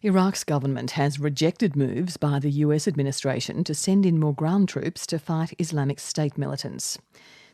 Iraq's government has rejected moves by the US administration to send in more ground troops to fight Islamic State militants.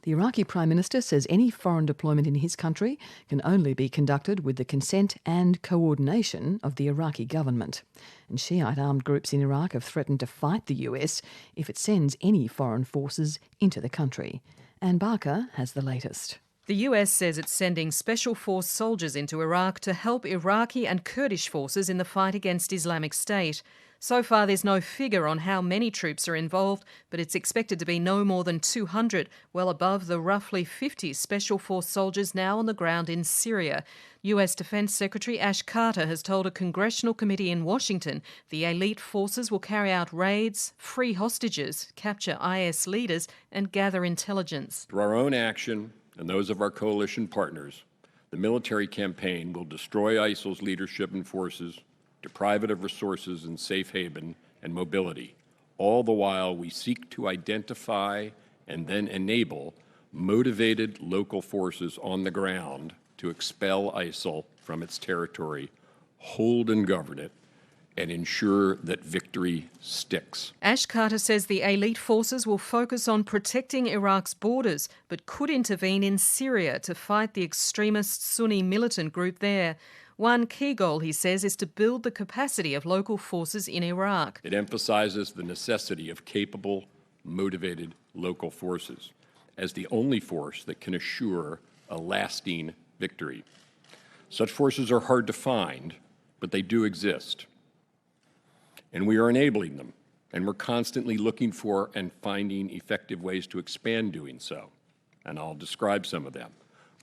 The Iraqi Prime Minister says any foreign deployment in his country can only be conducted with the consent and coordination of the Iraqi government. And Shiite armed groups in Iraq have threatened to fight the US if it sends any foreign forces into the country. Anne Barker has the latest. The US says it's sending special force soldiers into Iraq to help Iraqi and Kurdish forces in the fight against Islamic State. So far, there's no figure on how many troops are involved, but it's expected to be no more than 200, well above the roughly 50 special force soldiers now on the ground in Syria. US Defence Secretary Ash Carter has told a congressional committee in Washington the elite forces will carry out raids, free hostages, capture IS leaders and gather intelligence. Through our own action and those of our coalition partners, the military campaign will destroy ISIL's leadership and forces, deprive it of resources and safe haven and mobility, all the while we seek to identify and then enable motivated local forces on the ground to expel ISIL from its territory, hold and govern it, and ensure that victory sticks. Ash Carter says the elite forces will focus on protecting Iraq's borders, but could intervene in Syria to fight the extremist Sunni militant group there. One key goal, he says, is to build the capacity of local forces in Iraq. It emphasizes the necessity of capable, motivated local forces as the only force that can assure a lasting victory. Such forces are hard to find, but they do exist. And we are enabling them, and we're constantly looking for and finding effective ways to expand doing so. And I'll describe some of them.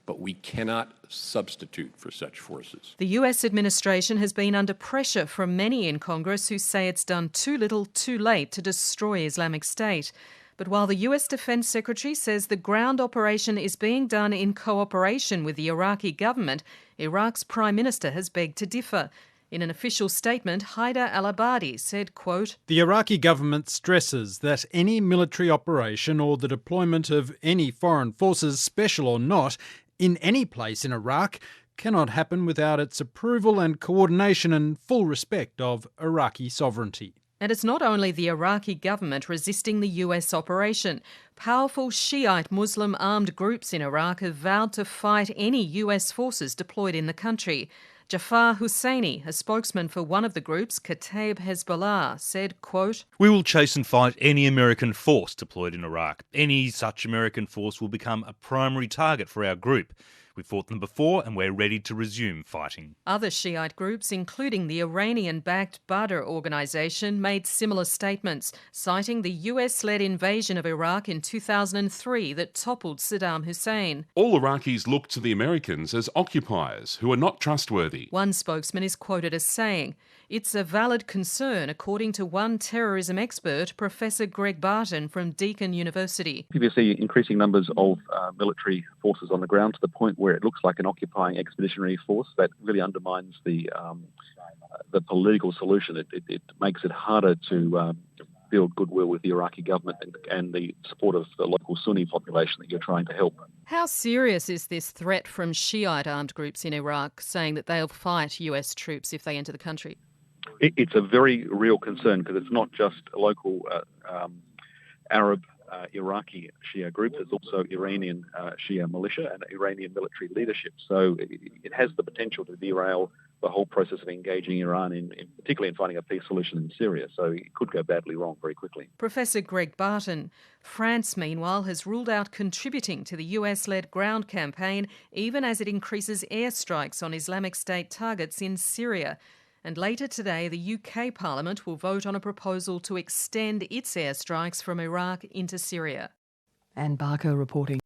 But we cannot substitute for such forces. The US administration has been under pressure from many in Congress who say it's done too little, too late to destroy Islamic State. But while the US Defence Secretary says the ground operation is being done in cooperation with the Iraqi government, Iraq's Prime Minister has begged to differ. In an official statement, Haider al-Abadi said, quote, "The Iraqi government stresses that any military operation or the deployment of any foreign forces, special or not, in any place in Iraq cannot happen without its approval and coordination and full respect of Iraqi sovereignty." And it's not only the Iraqi government resisting the US operation. Powerful Shiite Muslim armed groups in Iraq have vowed to fight any US forces deployed in the country. Jafar Husseini, a spokesman for one of the groups, Kataib Hezbollah, said, quote, "We will chase and fight any American force deployed in Iraq. Any such American force will become a primary target for our group. We fought them before and we're ready to resume fighting." Other Shiite groups, including the Iranian-backed Badr organisation, made similar statements, citing the US-led invasion of Iraq in 2003 that toppled Saddam Hussein. "All Iraqis look to the Americans as occupiers who are not trustworthy." One spokesman is quoted as saying, "It's a valid concern," according to one terrorism expert, Professor Greg Barton from Deakin University. People see increasing numbers of military forces on the ground to the point where it looks like an occupying expeditionary force. That really undermines the political solution. It makes it harder to build goodwill with the Iraqi government and the support of the local Sunni population that you're trying to help. How serious is this threat from Shiite armed groups in Iraq, saying that they'll fight US troops if they enter the country? It's a very real concern because it's not just a local Arab Iraqi Shia group. There's also Iranian Shia militia and Iranian military leadership. So it has the potential to derail the whole process of engaging Iran, particularly in finding a peace solution in Syria. So it could go badly wrong very quickly. Professor Greg Barton. France, meanwhile, has ruled out contributing to the US-led ground campaign, even as it increases airstrikes on Islamic State targets in Syria. And later today, the UK Parliament will vote on a proposal to extend its airstrikes from Iraq into Syria. Anne Barker reporting.